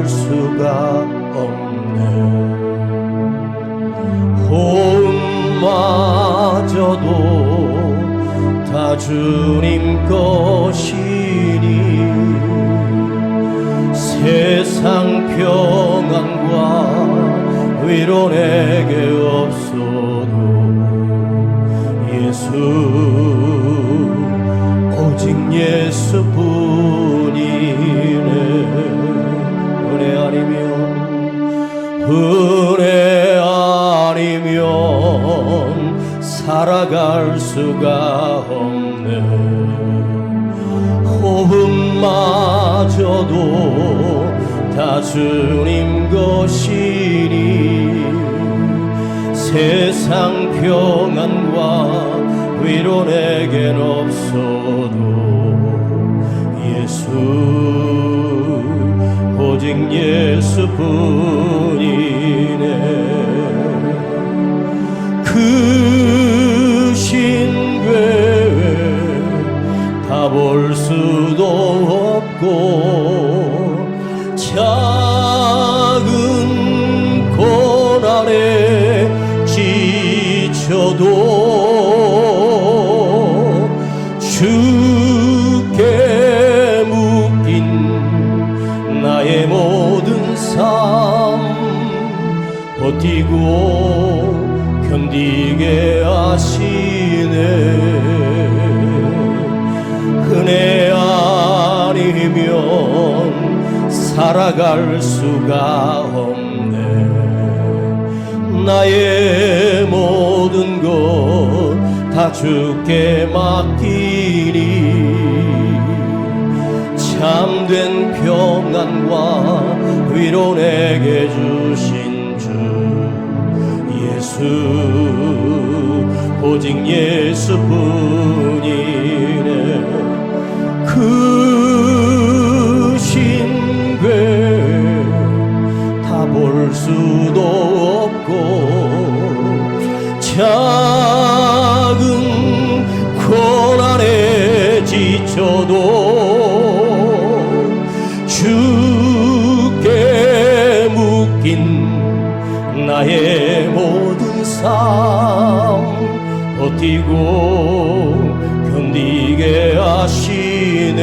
살아갈 수가 없네. 호흡마저도 다 주님 것이니 세상 평안과 위로 내게 없어도 예수 오직 예수뿐이네. 은혜 아니면 살아갈 수가 없네. 호흡마저도 다 주님 것이니 세상 평안과 위로 내겐 없어도 예수 오직 예수뿐이네. 그 신괴 다 볼 수도 없고 작은 고난에 지쳐도 주께 묶인 나의 모든 삶 버티고 견디게 하시네. 은혜 아니면 살아갈 수가 없네. 나의 모든 것 다 주께 맡기니 참된 평안과 위로 내게 주신 주 예수 오직 예수뿐이네. 그 신괴 다 볼 수도 없고 작은 고난에 지쳐도 주께 묶인 나의 모든 삶 버티고 견디게 하시네.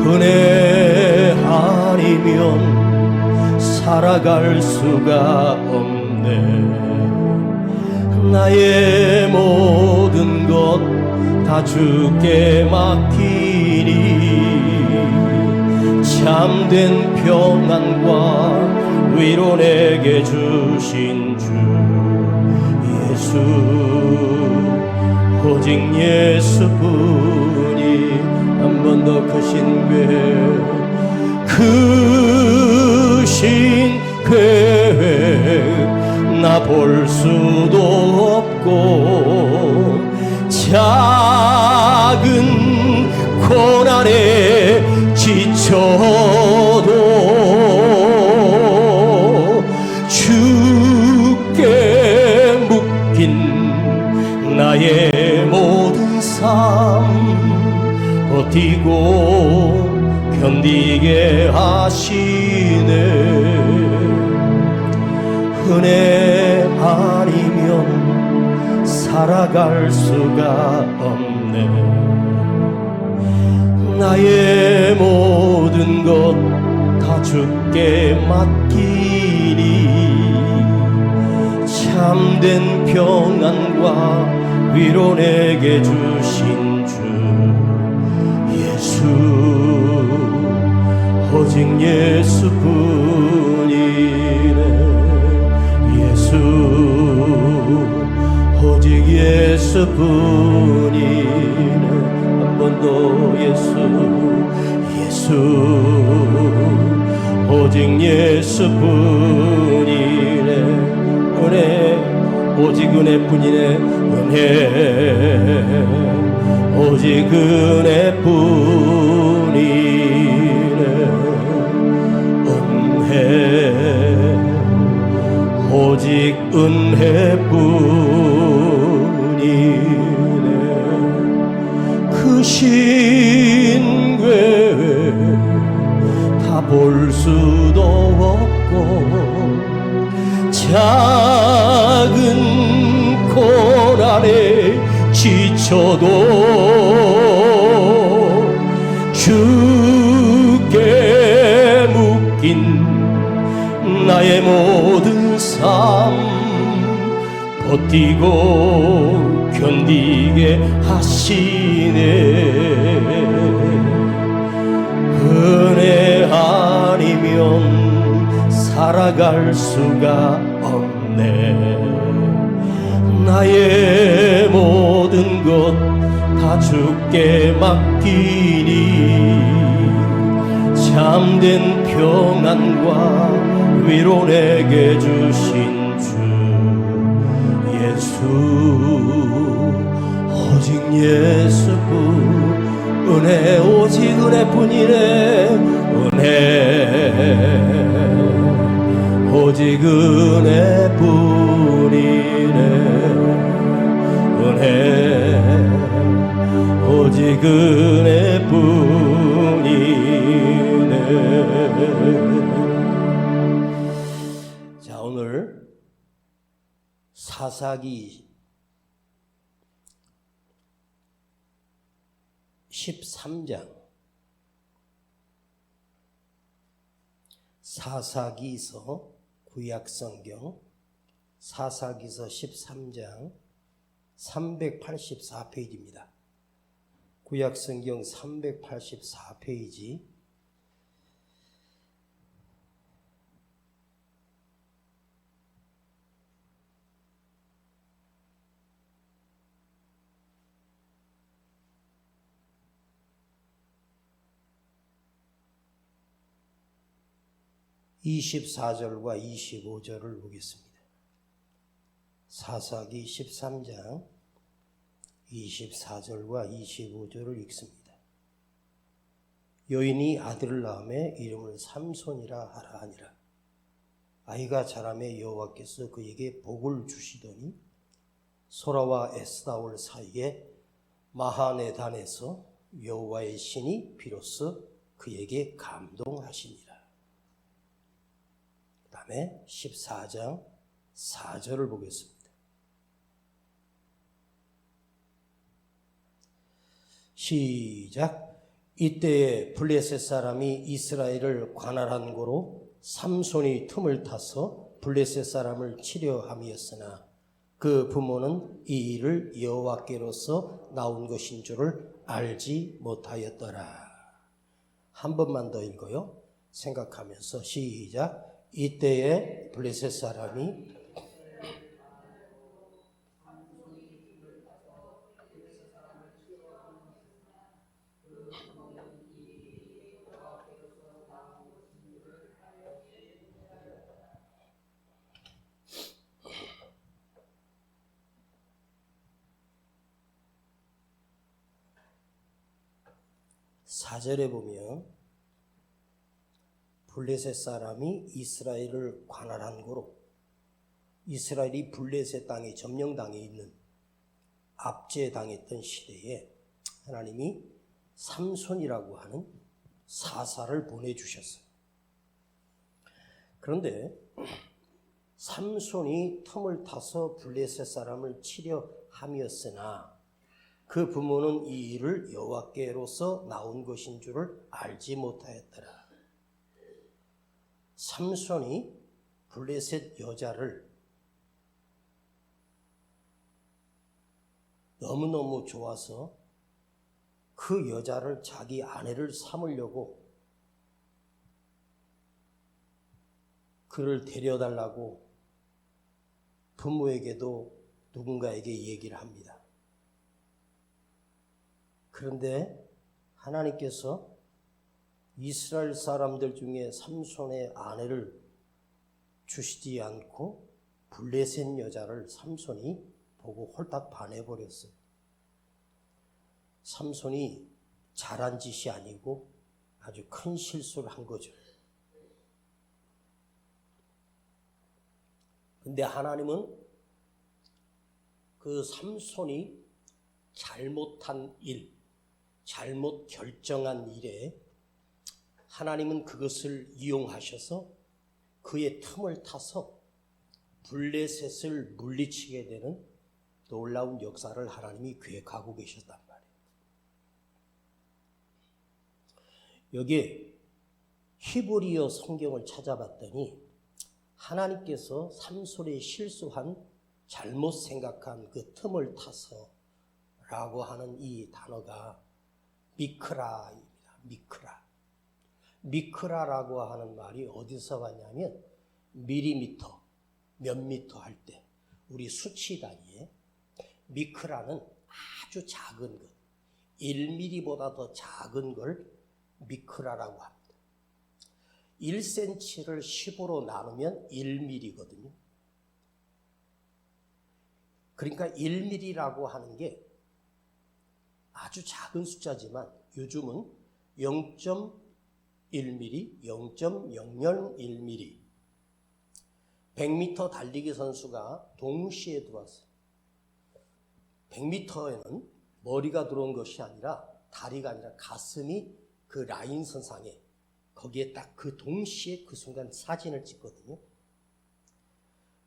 은혜 아니면 살아갈 수가 없네. 나의 모든 것 다 주께 맡기니 참된 평안과 위로 내게 주신 주 예수 오직 예수뿐이. 한 번 더 그 신계획 나 볼 수도 없고 작은 고난에 지쳐도 주께 묶인 나의 모든 삶 버티고 견디게 하시네. 은혜 아니면 살아갈 수가 없네. 나의 모든 것 다 주께 맡기니 참된 평안과 위로 내게 주신 주 예수 오직 예수뿐이네. 예수 오직 예수뿐이네. 한 번 더 예수 오직 예수뿐이네. 은혜 오직 은혜뿐이네. 은혜 오직 은혜뿐이네. 은혜 오직 은혜뿐이네. 그 신괴 볼 수도 없고 작은 고난에 지쳐도 주께 묶인 나의 모든 삶 버티고 견디게 하시네. 은혜 아니면 살아갈 수가 없네. 나의 모든 것 다 주께 맡기니 참된 평안과 위로 내게 주신 주 예수, 오직 예수뿐, 은혜 오직 은혜뿐이네. 은혜 오직 은혜뿐이네. 은혜 오직 은혜뿐이네. 자, 오늘 사사기 13장, 사사기서 구약성경 사사기서 13장 384페이지입니다. 구약성경 384페이지. (24절과 25절을) 보겠습니다. 사사기 13장 24절과 25절을 읽습니다. 여인이 아들을 낳음에 이름을 삼손이라 하라 하니라. 아이가 자라매 여호와께서 그에게 복을 주시더니 소라와 에스다올 사이에 마하네단에서 여호와의 신이 비로소 그에게 감동하시니라. 그 다음에 14장 4절을 보겠습니다. 시작. 이때에 블레셋 사람이 이스라엘을 관할한 고로 삼손이 틈을 타서 블레셋 사람을 치려 함이었으나 그 부모는 이 일을 여호와께로서 나온 것인 줄을 알지 못하였더라. 한 번만 더 읽어요. 생각하면서 시작. 이때에 블레셋 사람이 사절에 보면 블레셋 사람이 이스라엘을 관할한 고로 이스라엘이 블레셋 땅에 점령당해 있는 압제당했던 시대에 하나님이 삼손이라고 하는 사사를 보내주셨어요. 그런데 삼손이 틈을 타서 블레셋 사람을 치려 함이었으나 그 부모는 이 일을 여호와께로서 나온 것인 줄을 알지 못하였더라. 삼손이 블레셋 여자를 너무너무 좋아서 그 여자를 자기 아내를 삼으려고 그를 데려달라고 부모에게도 누군가에게 얘기를 합니다. 그런데 하나님께서 이스라엘 사람들 중에 삼손의 아내를 주시지 않고 블레셋 여자를 삼손이 보고 홀딱 반해버렸어요. 삼손이 잘한 짓이 아니고 아주 큰 실수를 한 거죠. 근데 하나님은 그 삼손이 잘못한 일, 잘못 결정한 일에 하나님은 그것을 이용하셔서 그의 틈을 타서 블레셋을 물리치게 되는 놀라운 역사를 하나님이 계획하고 계셨단 말이에요. 여기에 히브리어 성경을 찾아봤더니 하나님께서 삼손의 실수한 잘못 생각한 그 틈을 타서 라고 하는 이 단어가 미크라입니다. 미크라라고 하는 말이 어디서 왔냐면 밀리미터, 몇 미터 할 때 우리 수치 단위에 미크라는 아주 작은 것, 1mm보다 더 작은 걸 미크라라고 합니다. 1cm를 10으로 나누면 1mm거든요. 그러니까 1mm라고 하는 게 아주 작은 숫자지만 요즘은 0.1mm, 0.001mm 100m 달리기 선수가 동시에 들어왔어요. 100m에는 머리가 들어온 것이 아니라 다리가 아니라 가슴이 그 라인 선상에 거기에 딱 그 동시에 그 순간 사진을 찍거든요.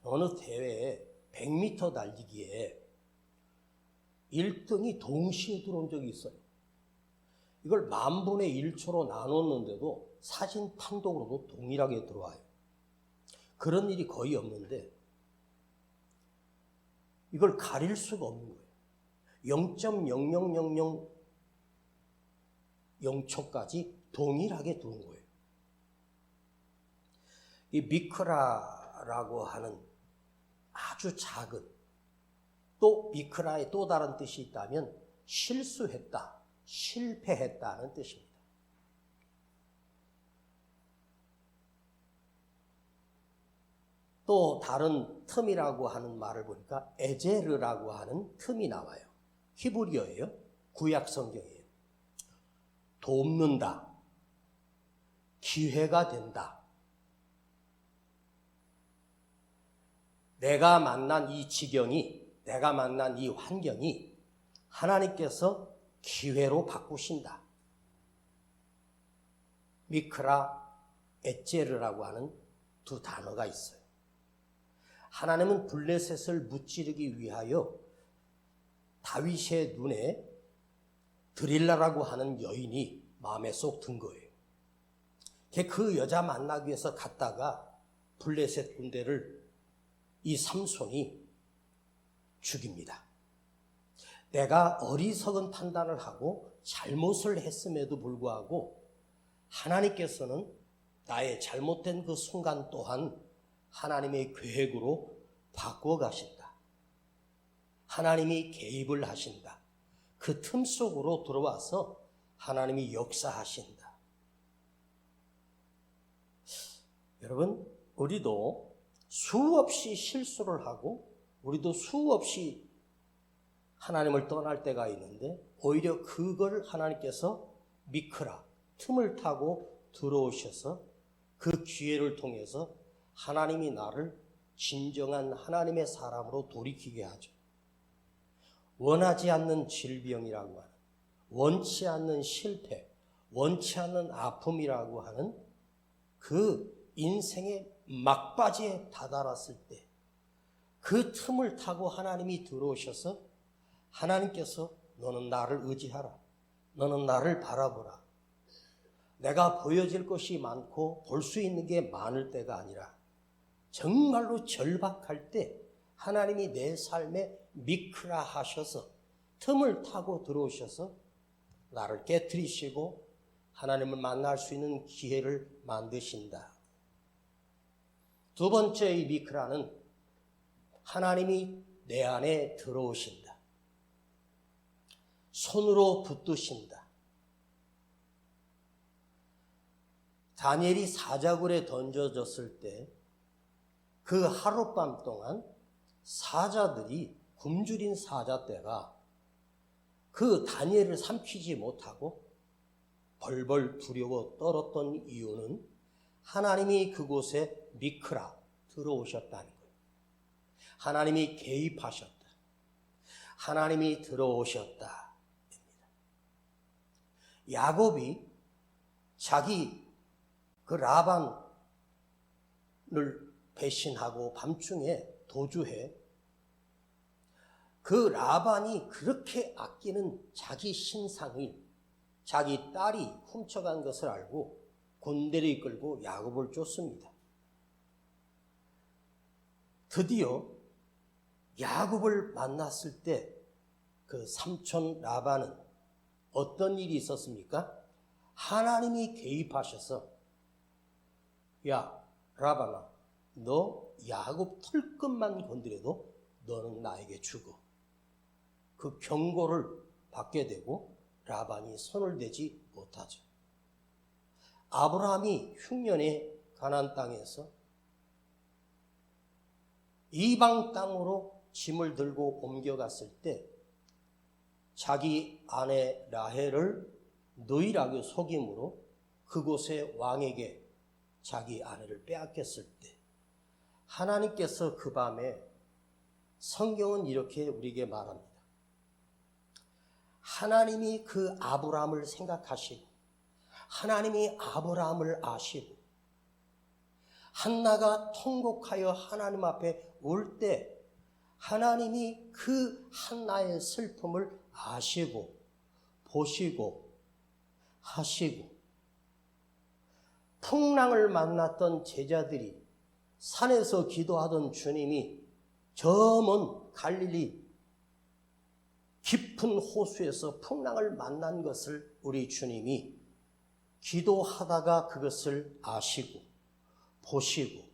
어느 대회에 100m 달리기에 1등이 동시에 들어온 적이 있어요. 이걸 10,000분의 1초로 나눴는데도 사진 판독으로도 동일하게 들어와요. 그런 일이 거의 없는데 이걸 가릴 수가 없는 거예요. 0.0000초까지 동일하게 들어온 거예요. 이 미크라라고 하는 아주 작은, 또 미크라의 또 다른 뜻이 있다면 실수했다, 실패했다는 뜻입니다. 또 다른 틈이라고 하는 말을 보니까 에제르라고 하는 틈이 나와요. 히브리어예요. 구약 성경이에요. 돕는다, 기회가 된다. 내가 만난 이 지경이, 내가 만난 이 환경이 하나님께서 기회로 바꾸신다. 미크라, 에제르라고 하는 두 단어가 있어요. 하나님은 블레셋을 무찌르기 위하여 다윗의 눈에 드릴라라고 하는 여인이 마음에 쏙 든 거예요. 그 여자 만나기 위해서 갔다가 블레셋 군대를 이 삼손이 죽입니다. 내가 어리석은 판단을 하고 잘못을 했음에도 불구하고 하나님께서는 나의 잘못된 그 순간 또한 하나님의 계획으로 바꾸어 가신다. 하나님이 개입을 하신다. 그 틈 속으로 들어와서 하나님이 역사하신다. 여러분, 우리도 수없이 실수를 하고 우리도 수없이 하나님을 떠날 때가 있는데 오히려 그걸 하나님께서 미크라, 틈을 타고 들어오셔서 그 기회를 통해서 하나님이 나를 진정한 하나님의 사람으로 돌이키게 하죠. 원하지 않는 질병이라고 하는, 원치 않는 실패, 원치 않는 아픔이라고 하는 그 인생의 막바지에 다다랐을 때 그 틈을 타고 하나님이 들어오셔서 하나님께서 너는 나를 의지하라. 너는 나를 바라보라. 내가 보여질 것이 많고 볼 수 있는 게 많을 때가 아니라 정말로 절박할 때 하나님이 내 삶에 미크라 하셔서 틈을 타고 들어오셔서 나를 깨트리시고 하나님을 만날 수 있는 기회를 만드신다. 두 번째 이 미크라는 하나님이 내 안에 들어오신다. 손으로 붙드신다. 다니엘이 사자굴에 던져졌을 때 그 하룻밤 동안 사자들이 굶주린 사자떼가 그 다니엘을 삼키지 못하고 벌벌 두려워 떨었던 이유는 하나님이 그곳에 미크라 들어오셨다는 거예요. 하나님이 개입하셨다. 하나님이 들어오셨다. 야곱이 자기 그 라반을 배신하고 밤중에 도주해 그 라반이 그렇게 아끼는 자기 신상을 자기 딸이 훔쳐간 것을 알고 군대를 이끌고 야곱을 쫓습니다. 드디어 야곱을 만났을 때 그 삼촌 라반은 어떤 일이 있었습니까? 하나님이 개입하셔서 야 라반아, 너 야곱 털끝만 건드려도 너는 나에게 죽어. 그 경고를 받게 되고 라반이 손을 대지 못하죠. 아브라함이 흉년에 가나안 땅에서 이방 땅으로 짐을 들고 옮겨갔을 때 자기 아내 라헬을 누이라고 속임으로 그곳의 왕에게 자기 아내를 빼앗겼을 때 하나님께서 그 밤에 성경은 이렇게 우리에게 말합니다. 하나님이 그 아브라함을 생각하시고 하나님이 아브라함을 아시고 한나가 통곡하여 하나님 앞에 올 때 하나님이 그 한나의 슬픔을 아시고 보시고 하시고 풍랑을 만났던 제자들이 산에서 기도하던 주님이 저 먼 갈릴리 깊은 호수에서 풍랑을 만난 것을 우리 주님이 기도하다가 그것을 아시고 보시고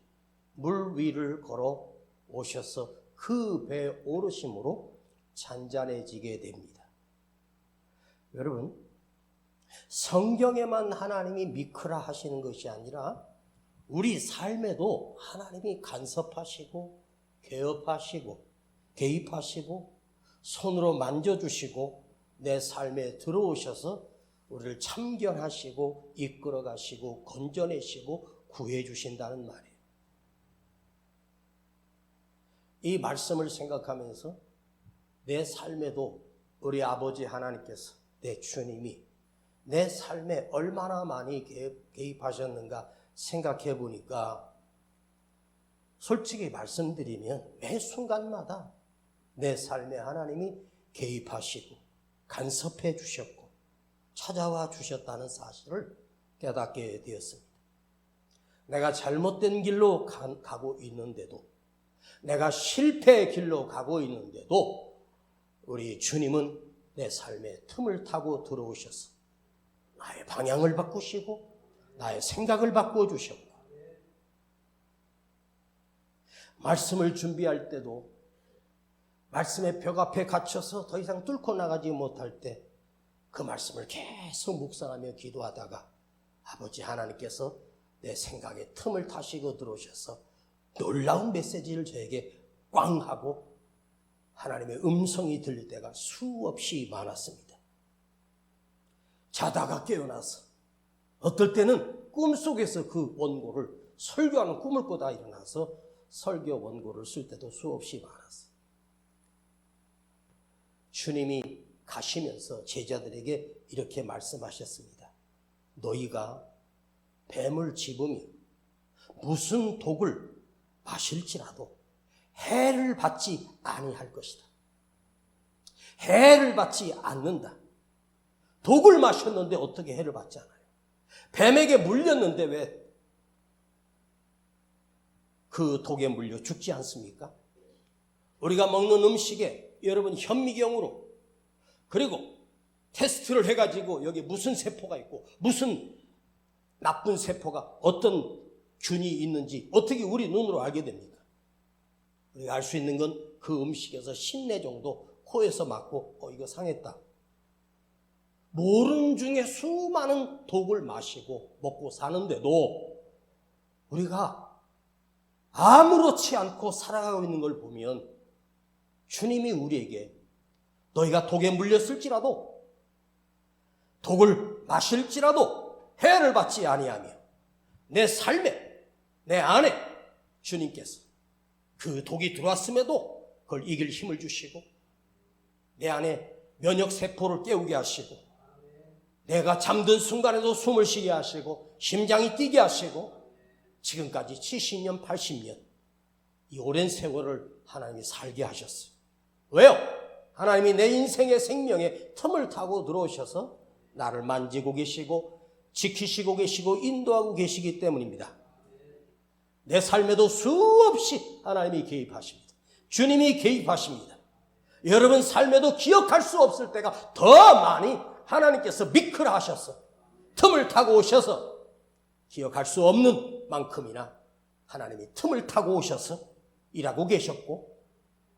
물 위를 걸어 오셔서 그 배에 오르심으로 잔잔해지게 됩니다. 여러분, 성경에만 하나님이 미크라 하시는 것이 아니라 우리 삶에도 하나님이 간섭하시고 개업하시고 개입하시고 손으로 만져주시고 내 삶에 들어오셔서 우리를 참견하시고 이끌어가시고 건져내시고 구해주신다는 말이에요. 이 말씀을 생각하면서 내 삶에도 우리 아버지 하나님께서 내 주님이 내 삶에 얼마나 많이 개입하셨는가 생각해 보니까 솔직히 말씀드리면 매 순간마다 내 삶에 하나님이 개입하시고 간섭해 주셨고 찾아와 주셨다는 사실을 깨닫게 되었습니다. 내가 잘못된 길로 가고 있는데도 내가 실패의 길로 가고 있는데도 우리 주님은 내 삶에 틈을 타고 들어오셔서 나의 방향을 바꾸시고 나의 생각을 바꿔주셨고 말씀을 준비할 때도 말씀의 벽 앞에 갇혀서 더 이상 뚫고 나가지 못할 때 그 말씀을 계속 묵상하며 기도하다가 아버지 하나님께서 내 생각에 틈을 타시고 들어오셔서 놀라운 메시지를 저에게 꽝 하고 하나님의 음성이 들릴 때가 수없이 많았습니다. 자다가 깨어나서 어떨 때는 꿈속에서 그 원고를 설교하는 꿈을 꾸다 일어나서 설교 원고를 쓸 때도 수없이 많았어요. 주님이 가시면서 제자들에게 이렇게 말씀하셨습니다. 너희가 뱀을 집으며 무슨 독을 마실지라도 해를 받지 아니할 것이다. 해를 받지 않는다. 독을 마셨는데 어떻게 해를 받지 않아요? 뱀에게 물렸는데 왜 그 독에 물려 죽지 않습니까? 우리가 먹는 음식에 여러분 현미경으로 그리고 테스트를 해가지고 여기 무슨 세포가 있고 무슨 나쁜 세포가 어떤 균이 있는지 어떻게 우리 눈으로 알게 됩니까? 우리가 알 수 있는 건 그 음식에서 신내 정도 코에서 맡고 이거 상했다. 모르는 중에 수많은 독을 마시고 먹고 사는데도 우리가 아무렇지 않고 살아가고 있는 걸 보면 주님이 우리에게 너희가 독에 물렸을지라도 독을 마실지라도 해를 받지 아니하며 내 삶에 내 안에 주님께서 그 독이 들어왔음에도 그걸 이길 힘을 주시고 내 안에 면역세포를 깨우게 하시고 내가 잠든 순간에도 숨을 쉬게 하시고 심장이 뛰게 하시고 지금까지 70년, 80년 이 오랜 세월을 하나님이 살게 하셨어요. 왜요? 하나님이 내 인생의 생명에 틈을 타고 들어오셔서 나를 만지고 계시고 지키시고 계시고 인도하고 계시기 때문입니다. 내 삶에도 수없이 하나님이 개입하십니다. 주님이 개입하십니다. 여러분 삶에도 기억할 수 없을 때가 더 많이 하나님께서 미끌하셔서 틈을 타고 오셔서 기억할 수 없는 만큼이나 하나님이 틈을 타고 오셔서 일하고 계셨고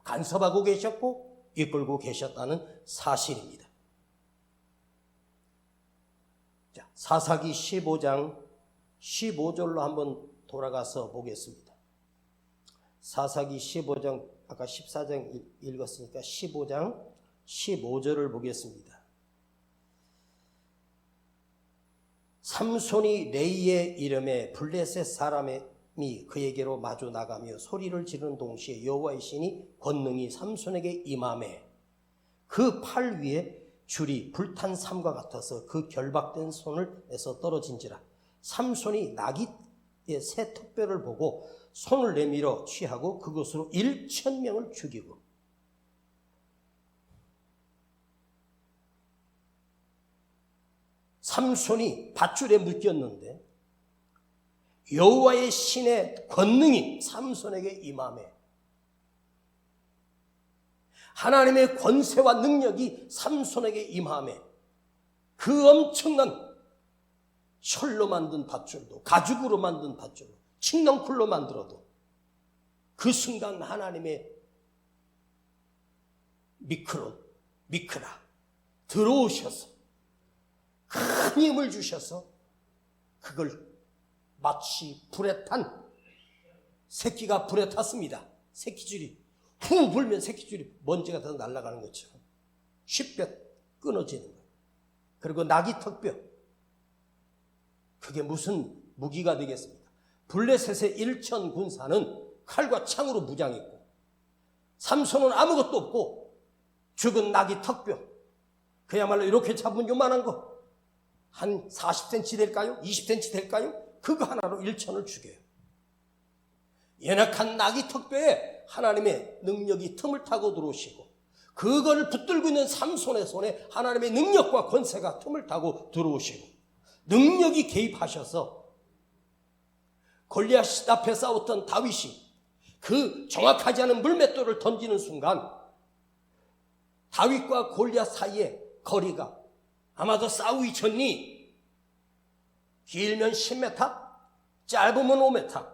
간섭하고 계셨고 이끌고 계셨다는 사실입니다. 자, 사사기 15장 15절로 한번 돌아가서 보겠습니다. 사사기 15장 아까 14장 읽었으니까 15장 15절을 보겠습니다. 삼손이 레이의 이름에 블레셋 사람이 그에게로 마주 나가며 소리를 지르는 동시에 여호와의 신이 권능이 삼손에게 임하매 그 팔 위에 줄이 불탄 삼과 같아서 그 결박된 손을 에서 떨어진지라. 삼손이 나귀의 새 턱뼈를 보고 손을 내밀어 취하고 그것으로 1,000명을 죽이고 삼손이 밧줄에 묶였는데 여호와의 신의 권능이 삼손에게 임하매 하나님의 권세와 능력이 삼손에게 임하매 그 엄청난 철로 만든 밧줄도 가죽으로 만든 밧줄도 칡넝쿨로 만들어도 그 순간 하나님의 미크라 들어오셔서 큰 힘을 주셔서 그걸 마치 불에 탄 새끼가 불에 탔습니다. 새끼줄이 후 불면 새끼줄이 먼지가 다 날아가는 것처럼 쉽게 끊어지는 거예요. 그리고 나귀 턱뼈 그게 무슨 무기가 되겠습니까? 블레셋의 1천 군사는 칼과 창으로 무장했고 삼손은 아무것도 없고 죽은 나귀 턱뼈 그야말로 이렇게 잡은 요만한 거 한 40cm 될까요? 20cm 될까요? 그거 하나로 1천을 죽여요. 연약한 나귀 턱뼈에 하나님의 능력이 틈을 타고 들어오시고 그거를 붙들고 있는 삼손의 손에 하나님의 능력과 권세가 틈을 타고 들어오시고 능력이 개입하셔서 골리앗 앞에 싸웠던 다윗이 그 정확하지 않은 물맷돌을 던지는 순간 다윗과 골리앗 사이의 거리가 아마도 싸우기 전이 길면 10m, 짧으면 5m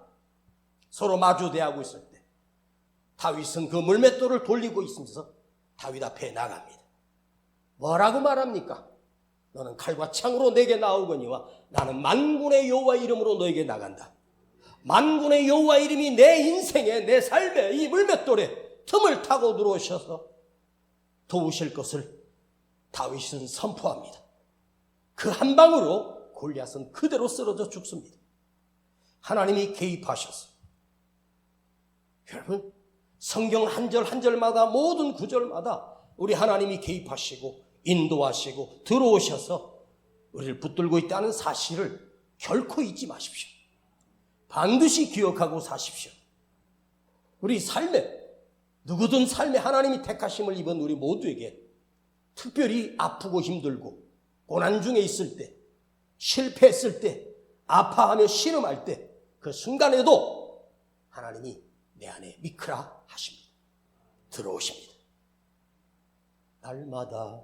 서로 마주대하고 있을 때 다윗은 그 물맷돌을 돌리고 있으면서 다윗 앞에 나갑니다. 뭐라고 말합니까? 너는 칼과 창으로 내게 나오거니와 나는 만군의 여호와 이름으로 너에게 나간다. 만군의 여호와 이름이 내 인생에 내 삶에 이 물맷돌에 틈을 타고 들어오셔서 도우실 것을 다윗은 선포합니다. 그 한 방으로 골리앗은 그대로 쓰러져 죽습니다. 하나님이 개입하셔서 여러분 성경 한 절 한 절마다 모든 구절마다 우리 하나님이 개입하시고 인도하시고 들어오셔서 우리를 붙들고 있다는 사실을 결코 잊지 마십시오. 반드시 기억하고 사십시오. 우리 삶에 누구든 삶에 하나님이 택하심을 입은 우리 모두에게 특별히 아프고 힘들고 고난 중에 있을 때 실패했을 때 아파하며 신음할 때 그 순간에도 하나님이 내 안에 미크라 하십니다. 들어오십니다. 날마다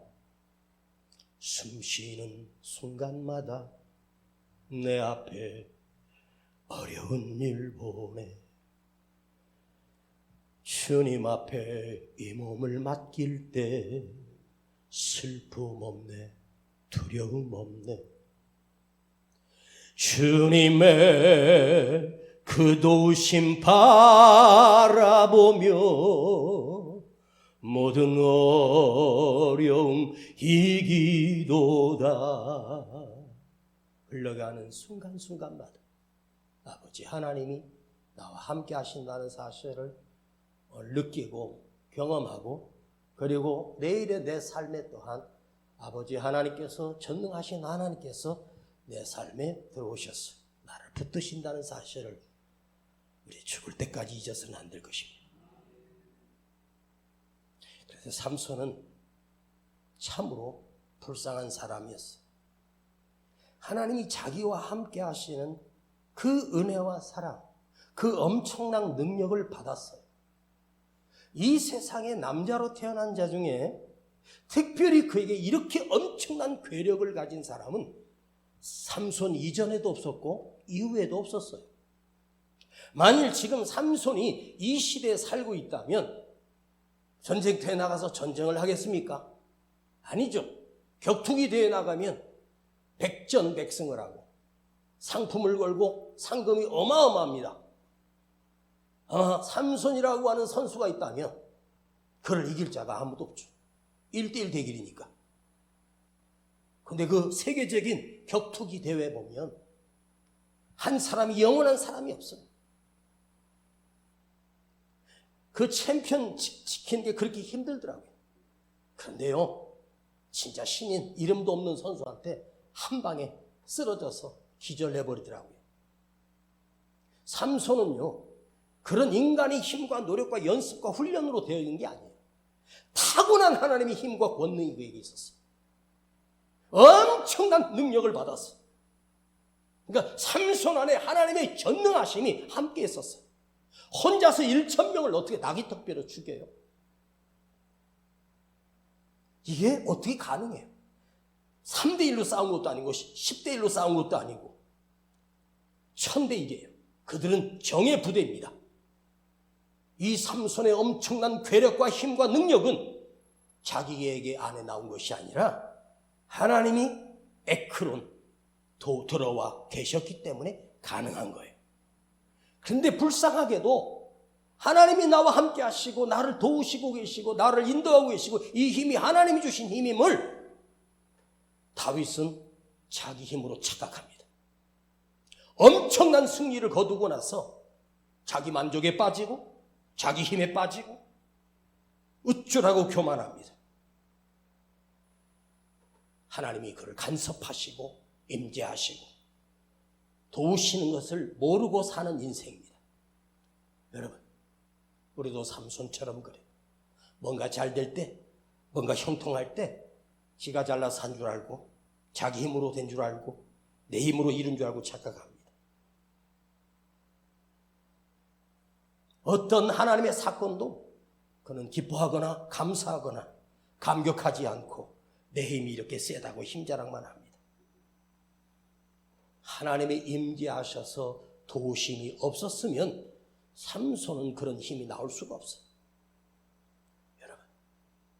숨쉬는 순간마다 내 앞에 어려운 일 보내 주님 앞에 이 몸을 맡길 때 슬픔 없네 두려움 없네 주님의 그 도우심 바라보며 모든 어려움 이기도다. 흘러가는 순간순간마다 아버지 하나님이 나와 함께 하신다는 사실을 느끼고 경험하고 그리고 내일의 내 삶에 또한 아버지 하나님께서, 전능하신 하나님께서 내 삶에 들어오셔서 나를 붙드신다는 사실을 우리 죽을 때까지 잊어서는 안 될 것입니다. 그래서 삼손은 참으로 불쌍한 사람이었어요. 하나님이 자기와 함께 하시는 그 은혜와 사랑, 그 엄청난 능력을 받았어요. 이 세상에 남자로 태어난 자 중에 특별히 그에게 이렇게 엄청난 괴력을 가진 사람은 삼손 이전에도 없었고 이후에도 없었어요. 만일 지금 삼손이 이 시대에 살고 있다면 전쟁터에 나가서 전쟁을 하겠습니까? 아니죠. 격투기 대회에 나가면 백전백승을 하고 상품을 걸고 상금이 어마어마합니다. 아마 삼손이라고 하는 선수가 있다면 그를 이길 자가 아무도 없죠. 1대1 대결이니까. 근데 그 세계적인 격투기 대회 보면 한 사람이 영원한 사람이 없어요. 그 챔피언 지키는 게 그렇게 힘들더라고요. 그런데요, 진짜 신인, 이름도 없는 선수한테 한 방에 쓰러져서 기절해버리더라고요. 삼손은요, 그런 인간의 힘과 노력과 연습과 훈련으로 되어 있는 게 아니에요. 타고난 하나님의 힘과 권능이 그에게 있었어요. 엄청난 능력을 받았어요. 그러니까 삼손 안에 하나님의 전능하심이 함께 있었어요. 혼자서 1,000명을 어떻게 나기특별로 죽여요? 이게 어떻게 가능해요? 3대1로 싸운 것도 아니고 10대1로 싸운 것도 아니고 1000대1이에요. 그들은 정예 부대입니다. 이 삼손의 엄청난 괴력과 힘과 능력은 자기에게 안에 나온 것이 아니라 하나님이 에크론 들어와 계셨기 때문에 가능한 거예요. 그런데 불쌍하게도 하나님이 나와 함께 하시고 나를 도우시고 계시고 나를 인도하고 계시고 이 힘이 하나님이 주신 힘임을 다윗은 자기 힘으로 착각합니다. 엄청난 승리를 거두고 나서 자기 만족에 빠지고 자기 힘에 빠지고 어쩌라고 교만합니다. 하나님이 그를 간섭하시고 임재하시고 도우시는 것을 모르고 사는 인생입니다. 여러분, 우리도 삼손처럼 그래요. 뭔가 잘 될 때, 뭔가 형통할 때 지가 잘나서 산 줄 알고 자기 힘으로 된 줄 알고 내 힘으로 이룬 줄 알고 착각합니다. 어떤 하나님의 사건도 그는 기뻐하거나 감사하거나 감격하지 않고 내 힘이 이렇게 세다고 힘자랑만 합니다. 하나님의 임재하셔서 도우심이 없었으면 삼손은 그런 힘이 나올 수가 없어요. 여러분,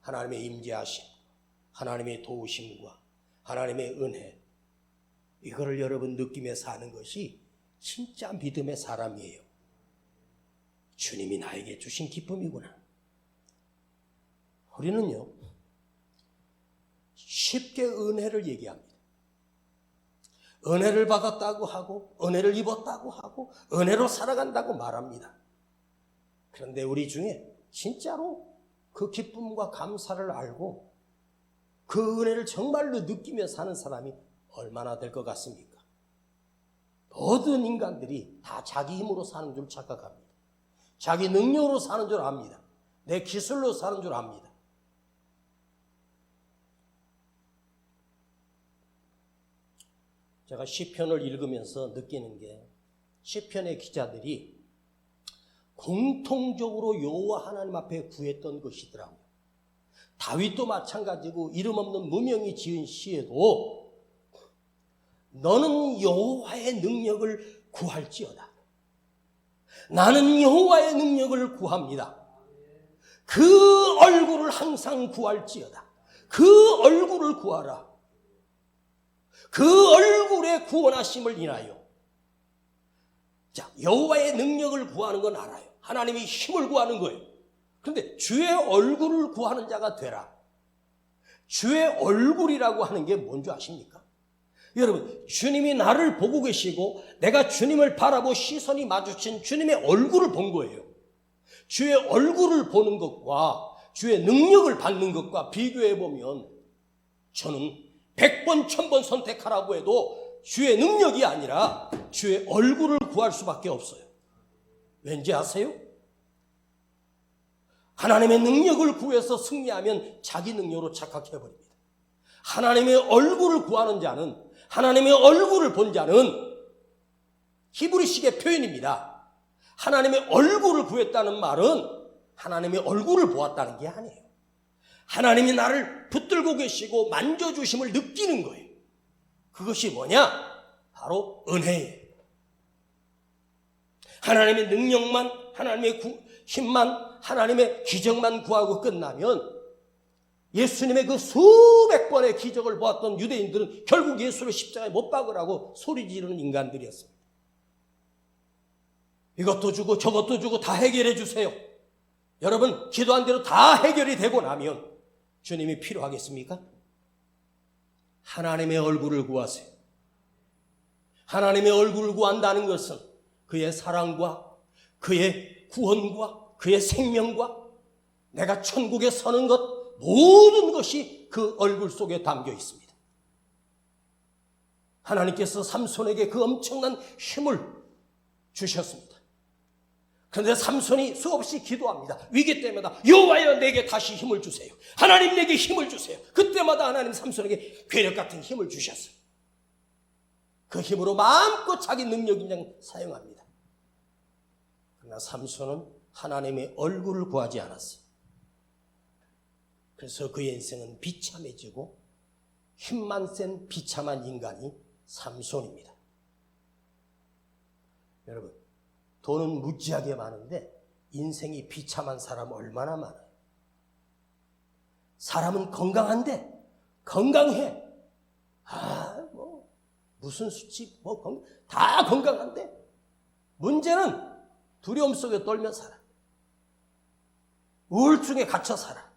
하나님의 임재하심, 하나님의 도우심과 하나님의 은혜, 이거를 여러분 느끼며 사는 것이 진짜 믿음의 사람이에요. 주님이 나에게 주신 기쁨이구나. 우리는요, 쉽게 은혜를 얘기합니다. 은혜를 받았다고 하고 은혜를 입었다고 하고 은혜로 살아간다고 말합니다. 그런데 우리 중에 진짜로 그 기쁨과 감사를 알고 그 은혜를 정말로 느끼며 사는 사람이 얼마나 될 것 같습니까? 모든 인간들이 다 자기 힘으로 사는 줄 착각합니다. 자기 능력으로 사는 줄 압니다. 내 기술로 사는 줄 압니다. 제가 시편을 읽으면서 느끼는 게 시편의 기자들이 공통적으로 여호와 하나님 앞에 구했던 것이더라고요. 다윗도 마찬가지고 이름 없는 무명이 지은 시에도 너는 여호와의 능력을 구할지어다. 나는 여호와의 능력을 구합니다. 그 얼굴을 항상 구할지어다. 그 얼굴을 구하라. 그 얼굴의 구원하심을 인하여. 자, 여호와의 능력을 구하는 건 알아요. 하나님의 힘을 구하는 거예요. 그런데 주의 얼굴을 구하는 자가 되라. 주의 얼굴이라고 하는 게 뭔지 아십니까? 여러분, 주님이 나를 보고 계시고 내가 주님을 바라보 시선이 마주친 주님의 얼굴을 본 거예요. 주의 얼굴을 보는 것과 주의 능력을 받는 것과 비교해 보면 저는 100번 1000번 선택하라고 해도 주의 능력이 아니라 주의 얼굴을 구할 수밖에 없어요. 왠지 아세요? 하나님의 능력을 구해서 승리하면 자기 능력으로 착각해버립니다. 하나님의 얼굴을 구하는 자는, 하나님의 얼굴을 본 자는, 히브리식의 표현입니다. 하나님의 얼굴을 구했다는 말은 하나님의 얼굴을 보았다는 게 아니에요. 하나님이 나를 붙들고 계시고 만져주심을 느끼는 거예요. 그것이 뭐냐? 바로 은혜예요. 하나님의 능력만, 하나님의 힘만, 하나님의 기적만 구하고 끝나면 예수님의 그 수백 번의 기적을 보았던 유대인들은 결국 예수를 십자가에 못 박으라고 소리 지르는 인간들이었습니다. 이것도 주고 저것도 주고 다 해결해 주세요. 여러분, 기도한 대로 다 해결이 되고 나면 주님이 필요하겠습니까? 하나님의 얼굴을 구하세요. 하나님의 얼굴을 구한다는 것은 그의 사랑과 그의 구원과 그의 생명과 내가 천국에 서는 것, 모든 것이 그 얼굴 속에 담겨 있습니다. 하나님께서 삼손에게 그 엄청난 힘을 주셨습니다. 그런데 삼손이 수없이 기도합니다. 위기 때마다 여호와여 내게 다시 힘을 주세요. 하나님 내게 힘을 주세요. 그때마다 하나님 삼손에게 괴력 같은 힘을 주셨어요. 그 힘으로 마음껏 자기 능력을 그냥 사용합니다. 그러나 삼손은 하나님의 얼굴을 구하지 않았어요. 그래서 그의 인생은 비참해지고 힘만 센 비참한 인간이 삼손입니다. 여러분, 돈은 무지하게 많은데 인생이 비참한 사람 얼마나 많아요. 사람은 건강한데 건강해. 무슨 수치 다 건강한데 문제는 두려움 속에 떨며 살아. 우울증에 갇혀 살아.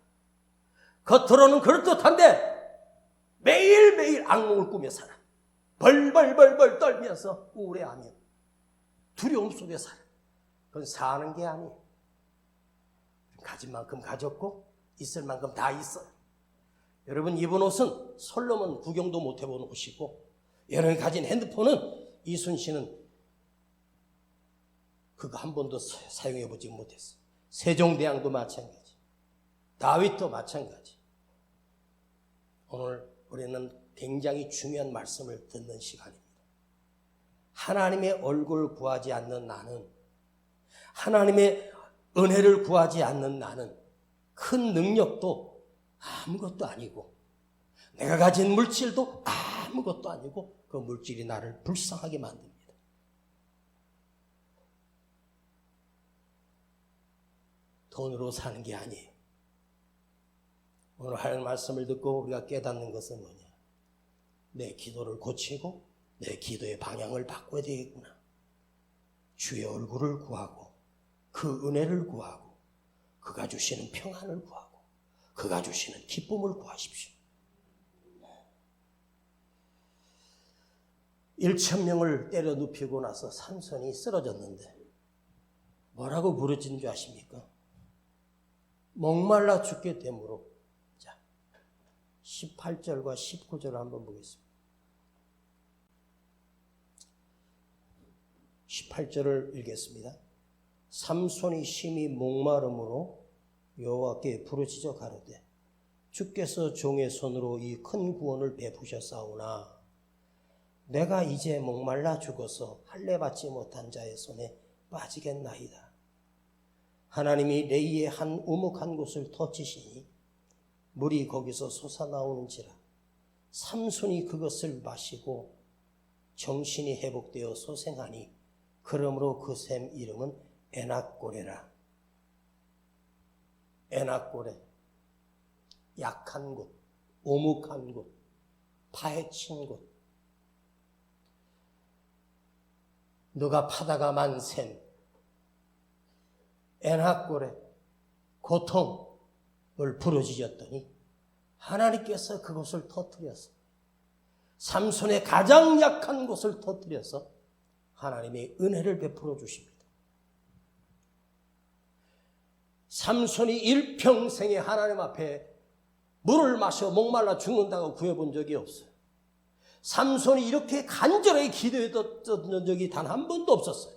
겉으로는 그럴듯한데 매일매일 악몽을 꾸며 살아. 벌벌벌벌 떨면서 우울해하며 두려움 속에 살아. 그건 사는 게 아니에요. 가진 만큼 가졌고 있을 만큼 다 있어요. 여러분, 입은 옷은 솔로몬 구경도 못 해본 옷이고, 여러분이 가진 핸드폰은 이순신은 그거 한 번도 사용해보지 못했어요. 세종대왕도 마찬가지, 다윗도 마찬가지. 오늘 우리는 굉장히 중요한 말씀을 듣는 시간입니다. 하나님의 얼굴을 구하지 않는 나는, 하나님의 은혜를 구하지 않는 나는 큰 능력도 아무것도 아니고, 내가 가진 물질도 아무것도 아니고, 그 물질이 나를 불쌍하게 만듭니다. 돈으로 사는 게 아니에요. 오늘 하는 말씀을 듣고 우리가 깨닫는 것은 뭐냐? 내 기도를 고치고 내 기도의 방향을 바꿔야 되겠구나. 주의 얼굴을 구하고 그 은혜를 구하고 그가 주시는 평안을 구하고 그가 주시는 기쁨을 구하십시오. 1,000명을 때려 눕히고 나서 삼손이 쓰러졌는데 뭐라고 부르짖는 줄 아십니까? 목말라 죽게 되므로. 자, 18절과 19절을 한번 보겠습니다. 18절을 읽겠습니다. 삼손이 심히 목마름으로 여호와께 부르짖어 가로되 주께서 종의 손으로 이 큰 구원을 베푸셨사오나 내가 이제 목말라 죽어서 할례 받지 못한 자의 손에 빠지겠나이다. 하나님이 레이의 한 우묵한 곳을 터치시니 물이 거기서 솟아나오는지라. 삼손이 그것을 마시고 정신이 회복되어 소생하니 그러므로 그 샘 이름은 에낙고레라. 에낙고레, 약한 곳, 오묵한 곳, 파헤친 곳. 누가 파다가 만 샘, 에낙고레, 고통을 부르짖었더니 하나님께서 그곳을 터뜨려서, 삼손의 가장 약한 곳을 터뜨려서 하나님의 은혜를 베풀어 주십니다. 삼손이 일평생에 하나님 앞에 물을 마셔 목말라 죽는다고 구해본 적이 없어요. 삼손이 이렇게 간절하게 기도했던 적이 단 한 번도 없었어요.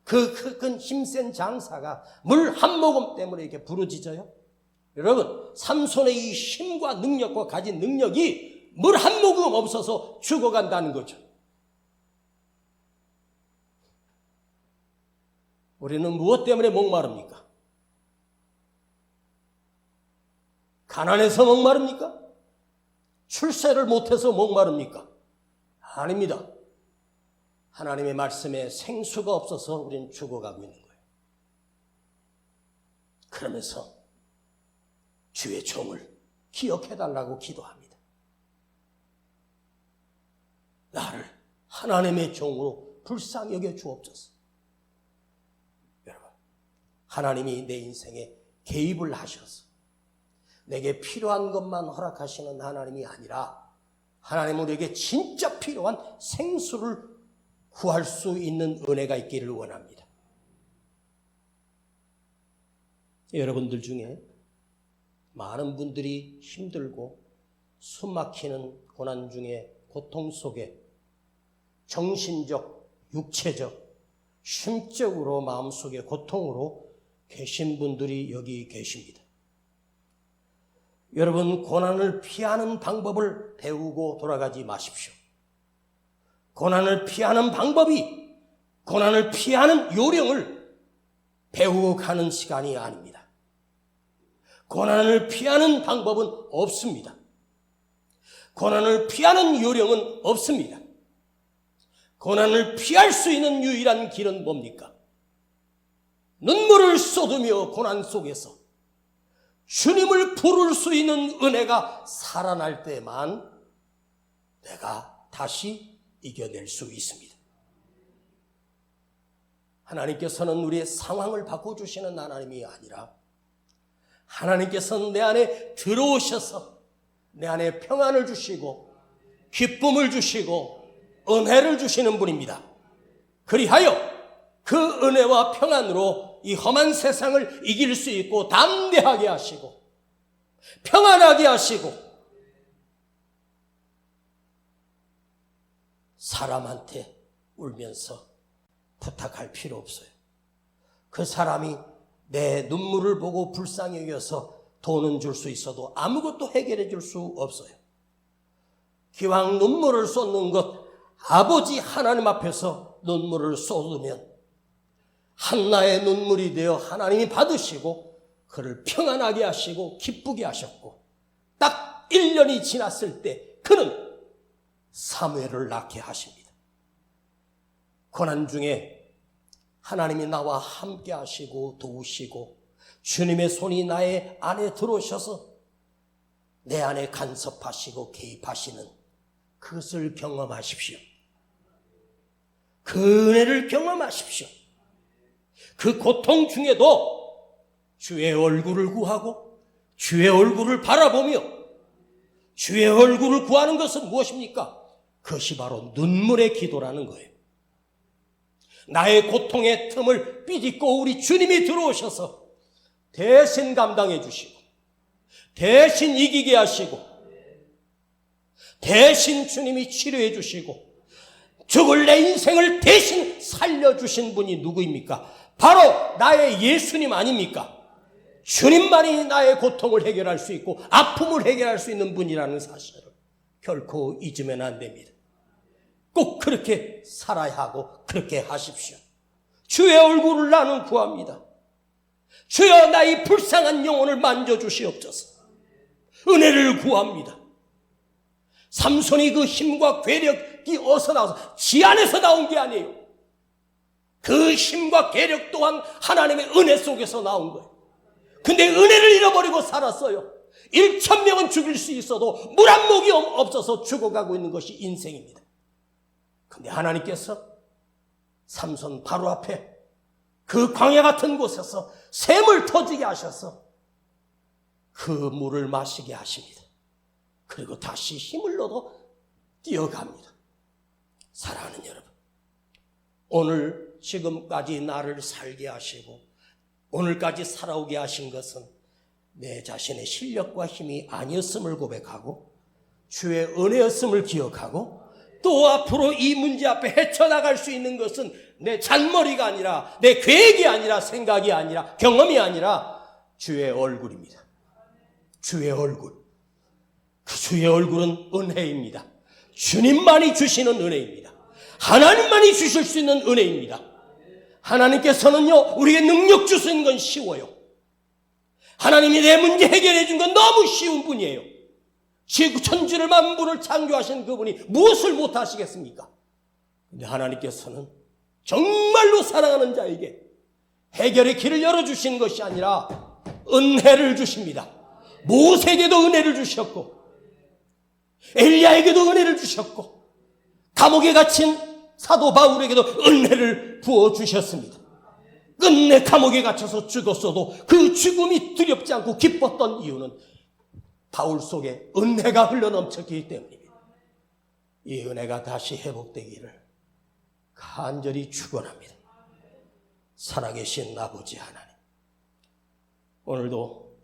그 큰 힘센 장사가 물 한 모금 때문에 이렇게 부러지져요? 여러분, 삼손의 이 힘과 능력과 가진 능력이 물 한 모금 없어서 죽어간다는 거죠. 우리는 무엇 때문에 목마릅니까? 가난해서 목마릅니까? 출세를 못해서 목마릅니까? 아닙니다. 하나님의 말씀에 생수가 없어서 우리는 죽어가고 있는 거예요. 그러면서 주의 종을 기억해달라고 기도합니다. 나를 하나님의 종으로 불쌍히 여겨 주옵소서. 여러분, 하나님이 내 인생에 개입을 하셔서 내게 필요한 것만 허락하시는 하나님이 아니라 하나님은 우리에게 진짜 필요한 생수를 구할 수 있는 은혜가 있기를 원합니다. 여러분들 중에 많은 분들이 힘들고 숨막히는 고난 중에 고통 속에 정신적, 육체적, 심적으로 마음속에 고통으로 계신 분들이 여기 계십니다. 여러분, 고난을 피하는 방법을 배우고 돌아가지 마십시오. 고난을 피하는 방법이, 고난을 피하는 요령을 배우고 가는 시간이 아닙니다. 고난을 피하는 방법은 없습니다. 고난을 피하는 요령은 없습니다. 고난을 피할 수 있는 유일한 길은 뭡니까? 눈물을 쏟으며 고난 속에서 주님을 부를 수 있는 은혜가 살아날 때만 내가 다시 이겨낼 수 있습니다. 하나님께서는 우리의 상황을 바꿔주시는 하나님이 아니라 하나님께서는 내 안에 들어오셔서 내 안에 평안을 주시고 기쁨을 주시고 은혜를 주시는 분입니다. 그리하여 그 은혜와 평안으로 이 험한 세상을 이길 수 있고 담대하게 하시고 평안하게 하시고 사람한테 울면서 부탁할 필요 없어요. 그 사람이 내 눈물을 보고 불쌍히 여겨서 돈은 줄 수 있어도 아무것도 해결해 줄 수 없어요. 기왕 눈물을 쏟는 것, 아버지 하나님 앞에서 눈물을 쏟으면 한나의 눈물이 되어 하나님이 받으시고 그를 평안하게 하시고 기쁘게 하셨고, 딱 1년이 지났을 때 그는 사무엘을 낳게 하십니다. 고난 중에 하나님이 나와 함께 하시고 도우시고 주님의 손이 나의 안에 들어오셔서 내 안에 간섭하시고 개입하시는 그것을 경험하십시오. 그 은혜를 경험하십시오. 그 고통 중에도 주의 얼굴을 구하고 주의 얼굴을 바라보며 주의 얼굴을 구하는 것은 무엇입니까? 그것이 바로 눈물의 기도라는 거예요. 나의 고통의 틈을 삐딛고 우리 주님이 들어오셔서 대신 감당해 주시고 대신 이기게 하시고 대신 주님이 치료해 주시고 죽을 내 인생을 대신 살려주신 분이 누구입니까? 바로 나의 예수님 아닙니까? 주님만이 나의 고통을 해결할 수 있고 아픔을 해결할 수 있는 분이라는 사실을 결코 잊으면 안 됩니다. 꼭 그렇게 살아야 하고 그렇게 하십시오. 주의 얼굴을 나는 구합니다. 주여 나의 불쌍한 영혼을 만져주시옵소서. 은혜를 구합니다. 삼손이 그 힘과 괴력이 어디서 나와서 지 안에서 나온 게 아니에요. 그 힘과 괴력 또한 하나님의 은혜 속에서 나온 거예요. 근데 은혜를 잃어버리고 살았어요. 1,000명은 죽일 수 있어도 물 한 모금 없어서 죽어가고 있는 것이 인생입니다. 근데 하나님께서 삼손 바로 앞에 그 광야 같은 곳에서 샘을 터지게 하셔서 그 물을 마시게 하십니다. 그리고 다시 힘을 얻어 뛰어갑니다. 사랑하는 여러분, 오늘 지금까지 나를 살게 하시고 오늘까지 살아오게 하신 것은 내 자신의 실력과 힘이 아니었음을 고백하고 주의 은혜였음을 기억하고 또 앞으로 이 문제 앞에 헤쳐나갈 수 있는 것은 내 잔머리가 아니라 내 계획이 아니라 생각이 아니라 경험이 아니라 주의 얼굴입니다. 주의 얼굴. 그 주의 얼굴은 은혜입니다. 주님만이 주시는 은혜입니다. 하나님만이 주실 수 있는 은혜입니다. 하나님께서는요, 우리에게 능력 주시는 건 쉬워요. 하나님이 내 문제 해결해 준 건 너무 쉬운 분이에요. 지구 천지를 만물을 창조하신 그분이 무엇을 못하시겠습니까? 근데 하나님께서는 정말로 사랑하는 자에게 해결의 길을 열어주시는 것이 아니라 은혜를 주십니다. 모세에게도 은혜를 주셨고 엘리야에게도 은혜를 주셨고 감옥에 갇힌 사도 바울에게도 은혜를 부어주셨습니다. 끝내 감옥에 갇혀서 죽었어도 그 죽음이 두렵지 않고 기뻤던 이유는 바울 속에 은혜가 흘러넘쳤기 때문입니다. 이 은혜가 다시 회복되기를 간절히 축원합니다. 살아계신 아버지 하나님, 오늘도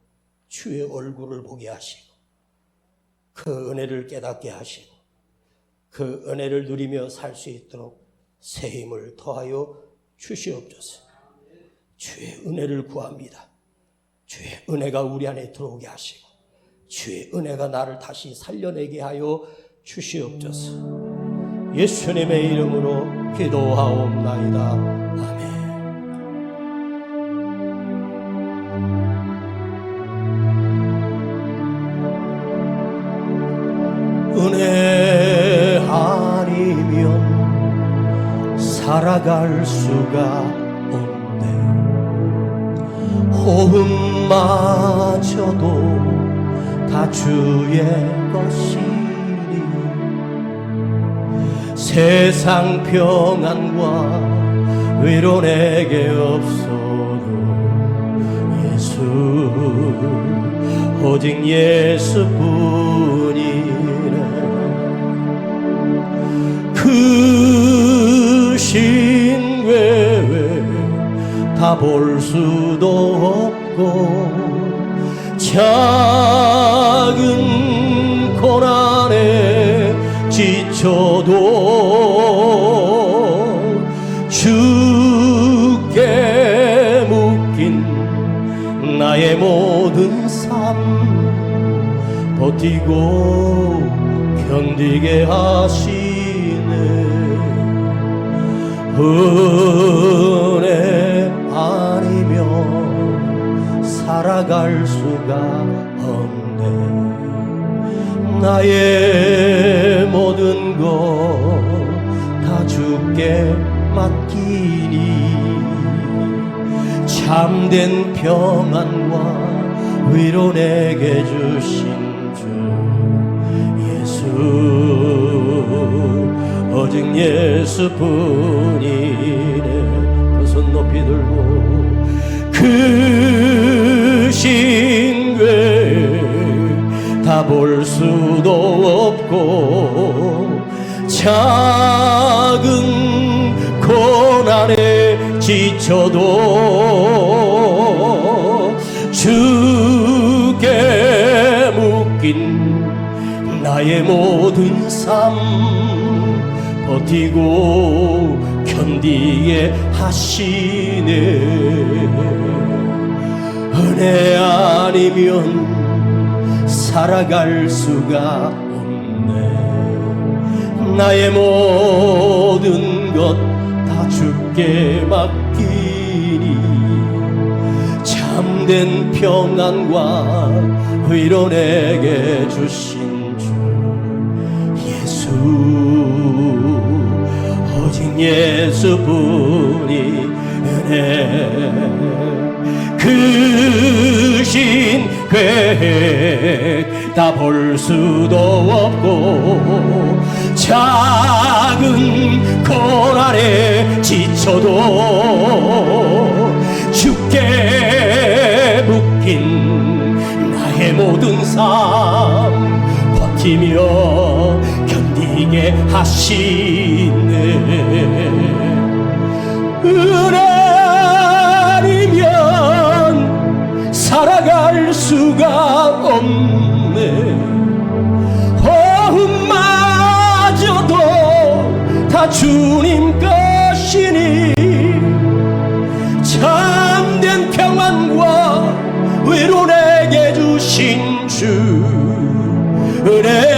주의 얼굴을 보게 하시고 그 은혜를 깨닫게 하시고 그 은혜를 누리며 살 수 있도록 새 힘을 더하여 주시옵소서. 주의 은혜를 구합니다. 주의 은혜가 우리 안에 들어오게 하시고 주의 은혜가 나를 다시 살려내게 하여 주시옵소서. 예수님의 이름으로 기도하옵나이다. 아멘. 은혜 아니면 살아갈 수가 없네. 호흡마저도 다 주의 것이니 세상 평안과 위로 내게 없어도 예수, 오직 예수뿐이네. 그 신 외에 다 볼 수도 없고 작은 고난에 지쳐도 주께 묶인 나의 모든 삶 버티고 견디게 하시네. 은혜 아니면 살아갈 수가 없네. 나의 모든 것 다 주께 맡기니 참된 평안과 위로 내게 주신 주 예수, 오직 예수뿐이네. 두 손 높이 들고 그 신 외에 다 볼 수도 없고 작은 고난에 지쳐도 주께 묶인 나의 모든 삶 버티고 견디게 하시네. 은혜 아니면 살아갈 수가 없네. 나의 모든 것 다 주께 맡기니 참된 평안과 위로 내게 주신 주 예수, 오직 예수뿐이 은혜. 그 신 계획 다 볼 수도 없고 작은 고난에 지쳐도 주께 묶인 나의 모든 삶 버티며 견디게 하시네. 은혜 아니면 살아갈 수 수가 없네. 호흡마저도 다 주님 것이니 참된 평안과 위로 내게 주신 주 은혜